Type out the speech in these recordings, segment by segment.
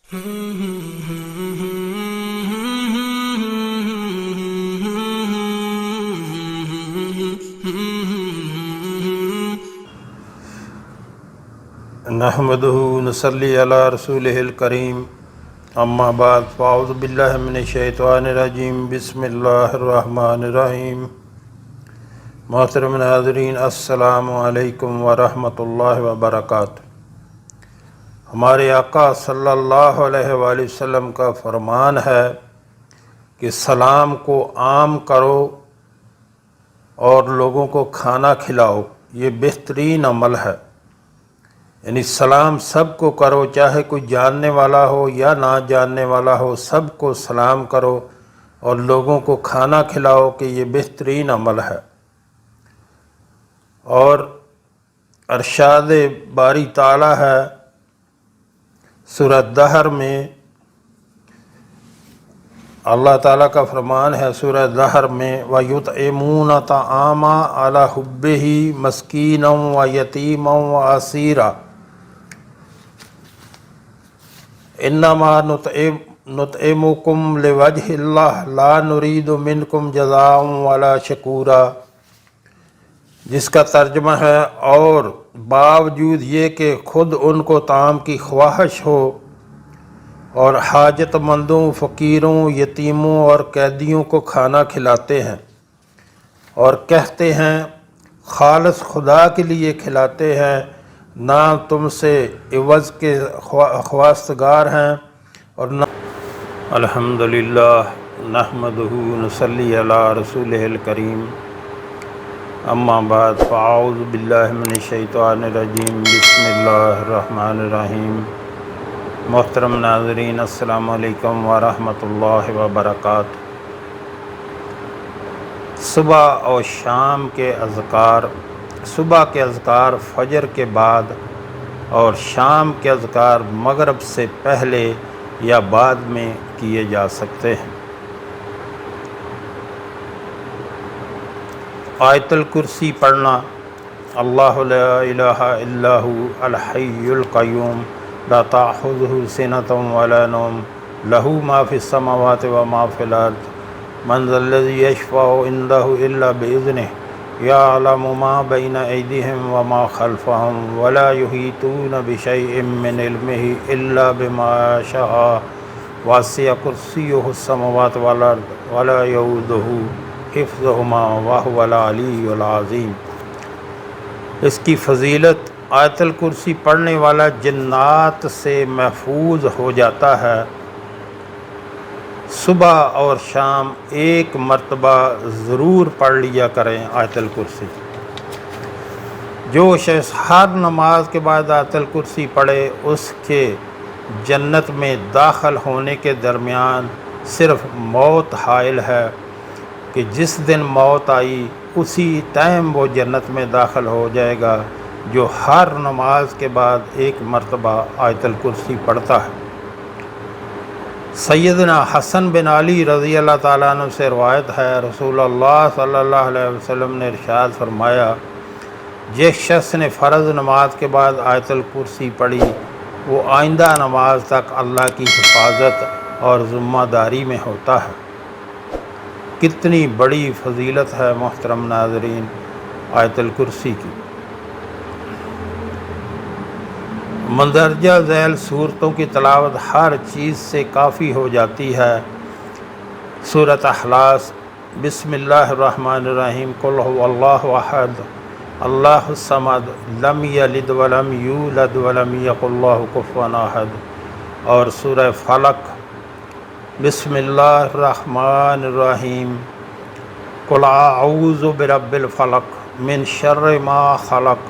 نحمدہ نصلی علی رسولہ الکریم اما بعد فاعوذ باللہ من الشیطان الرجیم بسم اللہ الرحمن الرحیم۔ محترم ناظرین، السلام علیکم ورحمۃ اللہ وبرکاتہ۔ ہمارے آقا صلی اللہ علیہ وآلہ وسلم کا فرمان ہے کہ سلام کو عام کرو اور لوگوں کو کھانا کھلاؤ، یہ بہترین عمل ہے۔ یعنی سلام سب کو کرو، چاہے کوئی جاننے والا ہو یا نہ جاننے والا ہو، سب کو سلام کرو اور لوگوں کو کھانا کھلاؤ کہ یہ بہترین عمل ہے۔ اور ارشاد باری تعالی ہے سورہ دہر میں، اللہ تعالیٰ کا فرمان ہے سورہ دہر میں وَيُطْعِمُونَ الطَّعَامَ عَلَى حُبِّهِ مَسْكِينًا وَيَتِيمًا وَأَسِيرًا انما نطعمکم لوجہ اللہ لا نرید منکم جزاء ولا شکورا، جس کا ترجمہ ہے اور باوجود یہ کہ خود ان کو طعام کی خواہش ہو اور حاجت مندوں، فقیروں، یتیموں اور قیدیوں کو کھانا کھلاتے ہیں اور کہتے ہیں خالص خدا کے لیے کھلاتے ہیں، نہ تم سے عوض کے خواستگار ہیں اور نہ الحمدللہ نحمدہ نصلی علی رسولہ الکریم اما بعد فاعوذ باللہ من الشیطان الرجیم بسم اللہ الرحمن الرحیم۔ محترم ناظرین، السلام علیکم ورحمۃ اللہ وبرکاتہ۔ صبح اور شام کے اذکار، صبح کے اذکار فجر کے بعد اور شام کے اذکار مغرب سے پہلے یا بعد میں کیے جا سکتے ہیں۔ آیت الکرسی پڑھنا، اللہ لا الہ الا ہو الحی القیوم لا تأخذہ سنۃ ولا نوم لہ ما فی السماوات وما فی الارض من ذا الذی یشفع عندہ الا بإذنہ یعلم ما بین ایدیہم وما خلفہم ولا یحیطون بشیء من علمہ الا بما شاء وسع کرسیہ السماوات والارض ولا یؤودہ حفظہما وہو العلی العظیم۔ اس کی فضیلت، آیت الکرسی پڑھنے والا جنات سے محفوظ ہو جاتا ہے۔ صبح اور شام ایک مرتبہ ضرور پڑھ لیا کریں آیت الکرسی۔ جو شخص ہر نماز کے بعد آیت الکرسی پڑھے، اس کے جنت میں داخل ہونے کے درمیان صرف موت حائل ہے کہ جس دن موت آئی اسی ٹائم وہ جنت میں داخل ہو جائے گا، جو ہر نماز کے بعد ایک مرتبہ آیت الکرسی پڑھتا ہے۔ سیدنا حسن بن علی رضی اللہ تعالیٰ عنہ سے روایت ہے، رسول اللہ صلی اللہ علیہ وسلم نے ارشاد فرمایا، جس شخص نے فرض نماز کے بعد آیت الکرسی پڑھی وہ آئندہ نماز تک اللہ کی حفاظت اور ذمہ داری میں ہوتا ہے۔ کتنی بڑی فضیلت ہے محترم ناظرین آیت الکرسی کی۔ مندرجہ ذیل صورتوں کی تلاوت ہر چیز سے کافی ہو جاتی ہے۔ سورۃ اخلاص، بسم اللہ الرحمن الرحیم، قل هو اللہ احد اللہ الصمد لم یلد ولم یولد ولم یکن لہ کفوا احد، اور سورہ فلق، بسم اللہ الرحمن الرحیم، قل اعوذ برب الفلق من شر ما خلق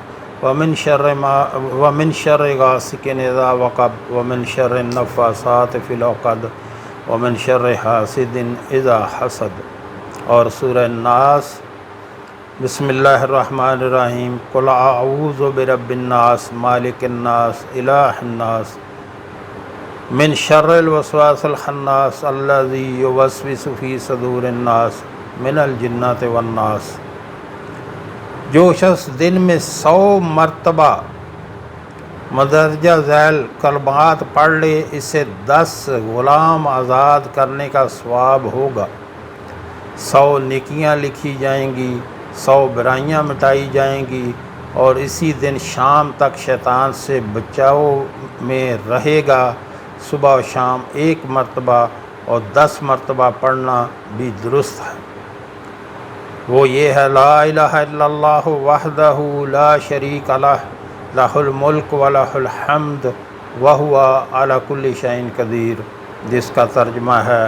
ومن شر غاسق اذا وقب ومن شر النفاثات فی العقد ومن شر حاسد اذا حسد، اور سورہ الناس، بسم اللہ الرحمن الرحیم، قل اعوذ برب الناس مالک الناس الہ الناس من شر الوسواس الخناس الذی یوسوس فی صدور الناس من الجنۃ والناس۔ جو شخص دن میں 100 مرتبہ مدرجہ ذیل کلمات پڑھ لے، اسے 10 غلام آزاد کرنے کا ثواب ہوگا، 100 نیکیاں لکھی جائیں گی، 100 برائیاں مٹائی جائیں گی، اور اسی دن شام تک شیطان سے بچاؤ میں رہے گا۔ صبح و شام 1 مرتبہ اور 10 مرتبہ پڑھنا بھی درست ہے۔ وہ یہ ہے: لا الہ الا اللہ وحدہ لا شریک لہ، لہ الملک ولہ الحمد وہو علی کل شیء قدیر، جس کا ترجمہ ہے: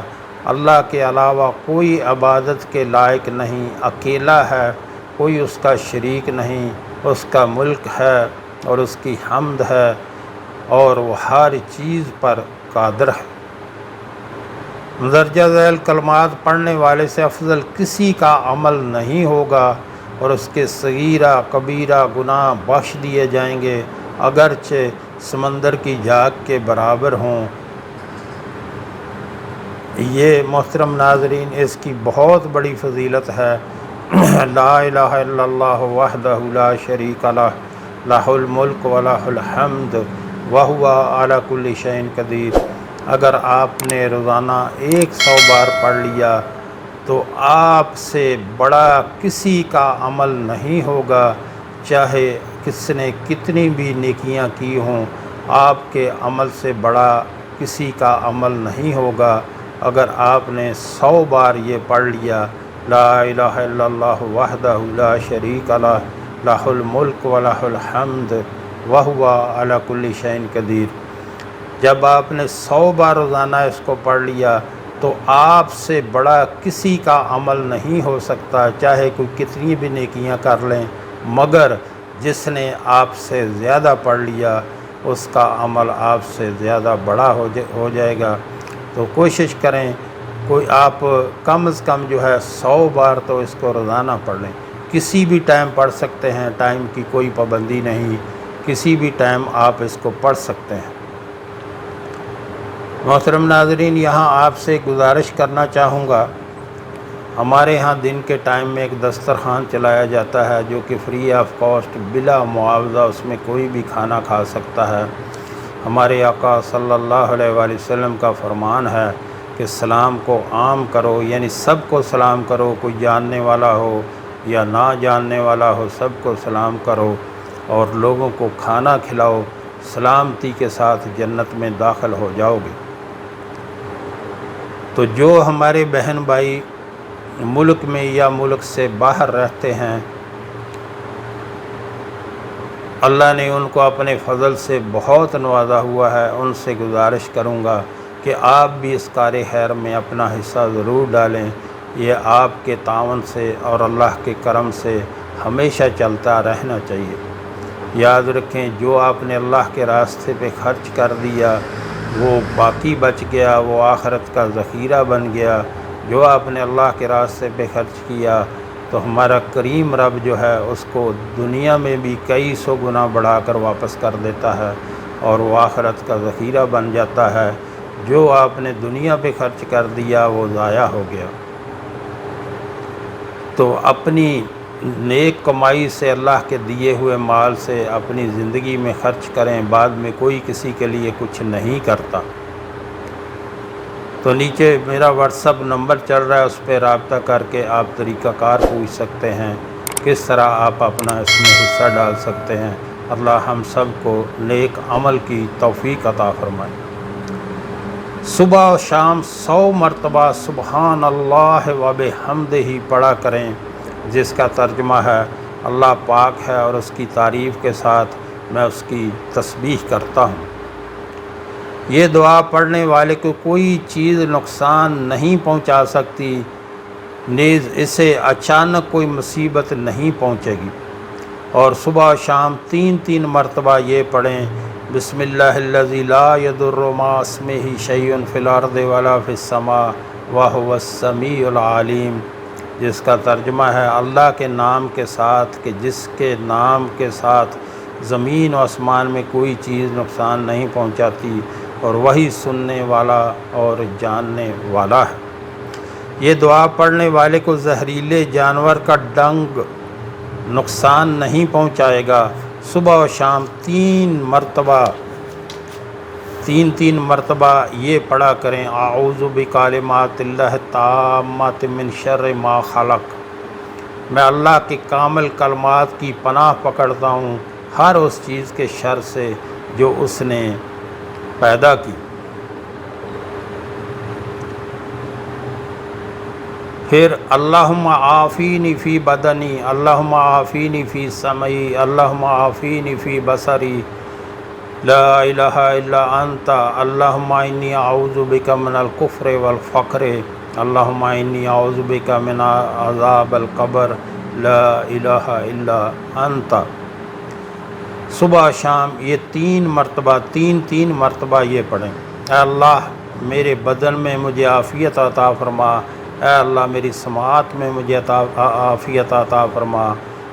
اللہ کے علاوہ کوئی عبادت کے لائق نہیں، اکیلا ہے، کوئی اس کا شریک نہیں، اس کا ملک ہے اور اس کی حمد ہے، اور وہ ہر چیز پر قادر ہے۔ مندرجہ ذیل کلمات پڑھنے والے سے افضل کسی کا عمل نہیں ہوگا، اور اس کے صغیرہ کبیرہ گناہ بخش دیے جائیں گے، اگرچہ سمندر کی جھاگ کے برابر ہوں۔ یہ محترم ناظرین، اس کی بہت بڑی فضیلت ہے۔ لا الہ الا اللہ وحدہ لا شریک لہ، لہ الملک ولہ الحمد وہو علی کل شیء قدیر۔ اگر آپ نے روزانہ 100 بار پڑھ لیا تو آپ سے بڑا کسی کا عمل نہیں ہوگا، چاہے کس نے کتنی بھی نیکیاں کی ہوں، آپ کے عمل سے بڑا کسی کا عمل نہیں ہوگا۔ اگر آپ نے 100 بار یہ پڑھ لیا: لا الہ الا اللہ وحدہ لا شریک لہ، لہ الملک ولہ الحمد وہو علی کل شیء قدیر، جب آپ نے 100 بار روزانہ اس کو پڑھ لیا تو آپ سے بڑا کسی کا عمل نہیں ہو سکتا، چاہے کوئی کتنی بھی نیکیاں کر لیں، مگر جس نے آپ سے زیادہ پڑھ لیا اس کا عمل آپ سے زیادہ بڑا ہو جائے گا۔ تو کوشش کریں، کوئی آپ کم از کم جو ہے 100 بار تو اس کو روزانہ پڑھ لیں۔ کسی بھی ٹائم پڑھ سکتے ہیں، ٹائم کی کوئی پابندی نہیں، کسی بھی ٹائم آپ اس کو پڑھ سکتے ہیں۔ محترم ناظرین، یہاں آپ سے گزارش کرنا چاہوں گا، ہمارے ہاں دن کے ٹائم میں ایک دسترخوان چلایا جاتا ہے جو کہ فری آف کاسٹ، بلا معاوضہ، اس میں کوئی بھی کھانا کھا سکتا ہے۔ ہمارے آقا صلی اللہ علیہ وآلہ وسلم کا فرمان ہے کہ سلام کو عام کرو، یعنی سب کو سلام کرو، کوئی جاننے والا ہو یا نہ جاننے والا ہو، سب کو سلام کرو اور لوگوں کو کھانا کھلاؤ، سلامتی کے ساتھ جنت میں داخل ہو جاؤ گے۔ تو جو ہمارے بہن بھائی ملک میں یا ملک سے باہر رہتے ہیں، اللہ نے ان کو اپنے فضل سے بہت نوازا ہوا ہے، ان سے گزارش کروں گا کہ آپ بھی اس کار خیر میں اپنا حصہ ضرور ڈالیں۔ یہ آپ کے تعاون سے اور اللہ کے کرم سے ہمیشہ چلتا رہنا چاہیے۔ یاد رکھیں، جو آپ نے اللہ کے راستے پہ خرچ کر دیا وہ باقی بچ گیا، وہ آخرت کا ذخیرہ بن گیا۔ جو آپ نے اللہ کے راستے پہ خرچ کیا تو ہمارا کریم رب جو ہے اس کو دنیا میں بھی کئی 100 گنا بڑھا کر واپس کر دیتا ہے اور وہ آخرت کا ذخیرہ بن جاتا ہے۔ جو آپ نے دنیا پہ خرچ کر دیا وہ ضائع ہو گیا۔ تو اپنی نیک کمائی سے، اللہ کے دیے ہوئے مال سے اپنی زندگی میں خرچ کریں، بعد میں کوئی کسی کے لیے کچھ نہیں کرتا۔ تو نیچے میرا واٹس اپ نمبر چل رہا ہے، اس پہ رابطہ کر کے آپ طریقہ کار پوچھ سکتے ہیں، کس طرح آپ اپنا اس میں حصہ ڈال سکتے ہیں۔ اللہ ہم سب کو نیک عمل کی توفیق عطا فرمائے۔ صبح و شام 100 مرتبہ سبحان اللہ و بحمدہ پڑھا کریں، جس کا ترجمہ ہے: اللہ پاک ہے اور اس کی تعریف کے ساتھ میں اس کی تسبیح کرتا ہوں۔ یہ دعا پڑھنے والے کو کوئی چیز نقصان نہیں پہنچا سکتی، نیز اسے اچانک کوئی مصیبت نہیں پہنچے گی۔ اور صبح و شام 3 مرتبہ یہ پڑھیں: بسم اللہ الذی لا یضر مع اسمہ شیء فی الارض ولا فی السماء وہو السمیع العلیم، جس کا ترجمہ ہے: اللہ کے نام کے ساتھ کہ جس کے نام کے ساتھ زمین و آسمان میں کوئی چیز نقصان نہیں پہنچاتی، اور وہی سننے والا اور جاننے والا ہے۔ یہ دعا پڑھنے والے کو زہریلے جانور کا ڈنگ نقصان نہیں پہنچائے گا۔ صبح و شام تین مرتبہ یہ پڑھا کریں، اعوذ بکلمات اللہ التامات من شر ما خلق، میں اللہ کے کامل کلمات کی پناہ پکڑتا ہوں ہر اس چیز کے شر سے جو اس نے پیدا کی۔ پھر اللہم عافینی فی بدنی، اللہم عافینی فی سمعی، اللہم عافینی فی بصری، لا الہ الا انت، اللہم انی اعوذ بک من الکفر والفقر، اللہم انی اعوذ بک من عذاب القبر، لا الہ الا انت۔ صبح شام یہ تین مرتبہ یہ پڑھیں۔ اے اللہ میرے بدن میں مجھے عافیت عطا فرما، اے اللہ میری سماعت میں مجھے عافیت عطا فرما،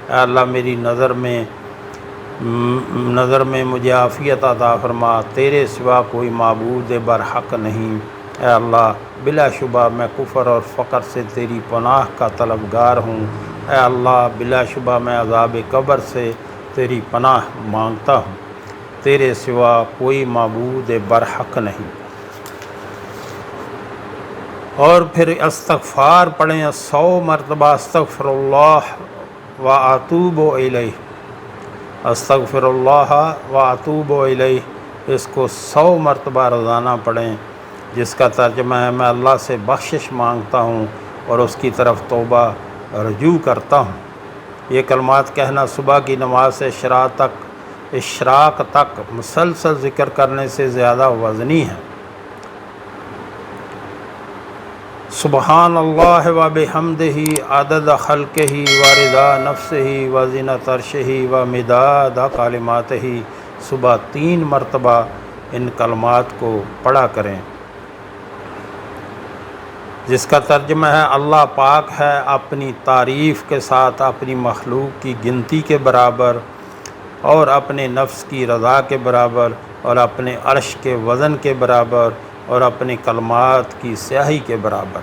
اے اللہ میری نظر میں مجھے عافیت عطا فرما، تیرے سوا کوئی معبود برحق نہیں۔ اے اللہ بلا شبہ میں کفر اور فقر سے تیری پناہ کا طلبگار ہوں، اے اللہ بلا شبہ میں عذاب قبر سے تیری پناہ مانگتا ہوں، تیرے سوا کوئی معبود برحق نہیں۔ اور پھر استغفار پڑھیں 100 مرتبہ، استغفر اللہ و اتوب الیہ، استغفر اللہ و اتوب الیہ، اس کو 100 مرتبہ روزانہ پڑھیں، جس کا ترجمہ ہے میں اللہ سے بخشش مانگتا ہوں اور اس کی طرف توبہ رجوع کرتا ہوں۔ یہ کلمات کہنا صبح کی نماز سے اشراق تک مسلسل ذکر کرنے سے زیادہ وزنی ہے۔ سبحان اللہ و بحمدہ عدد خلقہ و رضا نفسہ و زینت عرشہ و مداد کلماتہ، صبح 3 مرتبہ ان کلمات کو پڑھا کریں، جس کا ترجمہ ہے اللہ پاک ہے اپنی تعریف کے ساتھ اپنی مخلوق کی گنتی کے برابر اور اپنے نفس کی رضا کے برابر اور اپنے عرش کے وزن کے برابر اور اپنے کلمات کی سیاہی کے برابر۔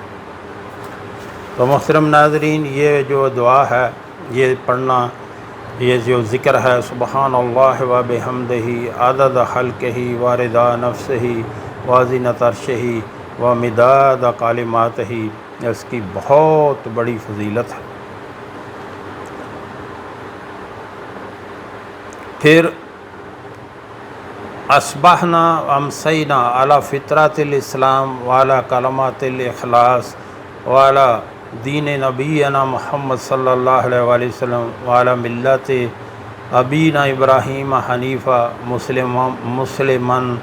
تو محترم ناظرین، یہ جو دعا ہے یہ پڑھنا، یہ جو ذکر ہے سبحان اللہ و بحمدہ عدد خلقہ و رضا نفسہ و زینت عرشہ و مداد کلماتہ، اس کی بہت بڑی فضیلت ہے۔ پھر اصبحنا امسینا علی فطرت الاسلام وعلی کلمات الاخلاص وعلی دین نبینا محمد صلی اللہ علیہ وآلہ وسلم وعلی ملت ابینا ابراہیم حنیفہ مسلمن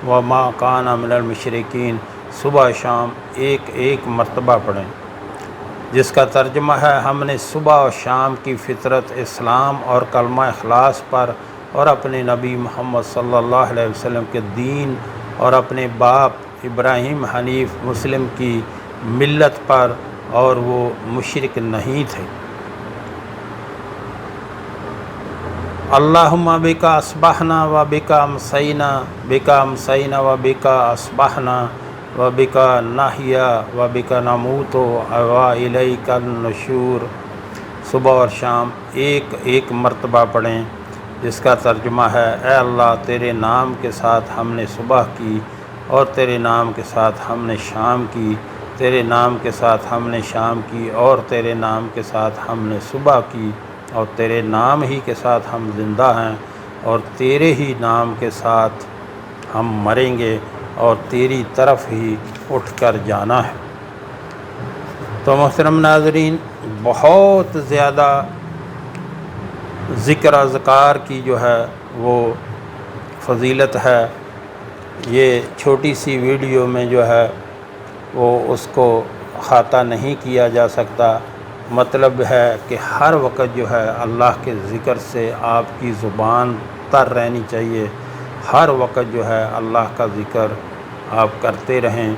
وما کان من المشرکین، صبح شام ایک مرتبہ پڑھیں، جس کا ترجمہ ہے ہم نے صبح و شام کی فطرت اسلام اور کلمہ اخلاص پر اور اپنے نبی محمد صلی اللہ علیہ وسلم کے دین اور اپنے باپ ابراہیم حنیف مسلم کی ملت پر، اور وہ مشرک نہیں تھے۔ اللہم بکا اصبحنا و بکا امسینا و بکا اصبحنا و بکا نحیا و بکا نموت و الیک النشور، صبح اور شام ایک مرتبہ پڑھیں، جس کا ترجمہ ہے اے اللہ تیرے نام کے ساتھ ہم نے صبح کی اور تیرے نام کے ساتھ ہم نے شام کی، تیرے نام کے ساتھ ہم نے شام کی اور تیرے نام کے ساتھ ہم نے صبح کی، اور تیرے نام ہی کے ساتھ ہم زندہ ہیں اور تیرے ہی نام کے ساتھ ہم مریں گے اور تیری طرف ہی اٹھ کر جانا ہے۔ تو محترم ناظرین، بہت زیادہ ذکر اذکار کی جو ہے وہ فضیلت ہے، یہ چھوٹی سی ویڈیو میں جو ہے وہ اس کو احاطہ نہیں کیا جا سکتا۔ مطلب ہے کہ ہر وقت جو ہے اللہ کے ذکر سے آپ کی زبان تر رہنی چاہیے، ہر وقت جو ہے اللہ کا ذکر آپ کرتے رہیں،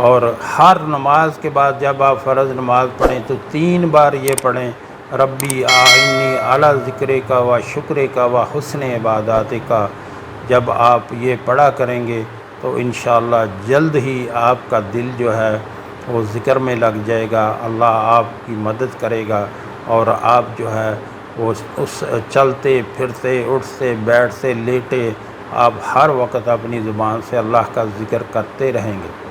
اور ہر نماز کے بعد جب آپ فرض نماز پڑھیں تو 3 بار یہ پڑھیں ربی اعنی علی ذکرک و شکرک و حسن عباداتک۔ جب آپ یہ پڑھا کریں گے تو انشاءاللہ جلد ہی آپ کا دل جو ہے وہ ذکر میں لگ جائے گا، اللہ آپ کی مدد کرے گا اور آپ جو ہے وہ اس چلتے پھرتے اٹھتے بیٹھتے لیٹے آپ ہر وقت اپنی زبان سے اللہ کا ذکر کرتے رہیں گے۔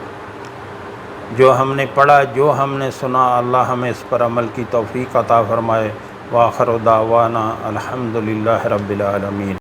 جو ہم نے پڑھا، جو ہم نے سنا، اللہ ہمیں اس پر عمل کی توفیق عطا فرمائے۔ وآخر دعوانا الحمدللہ رب العالمین۔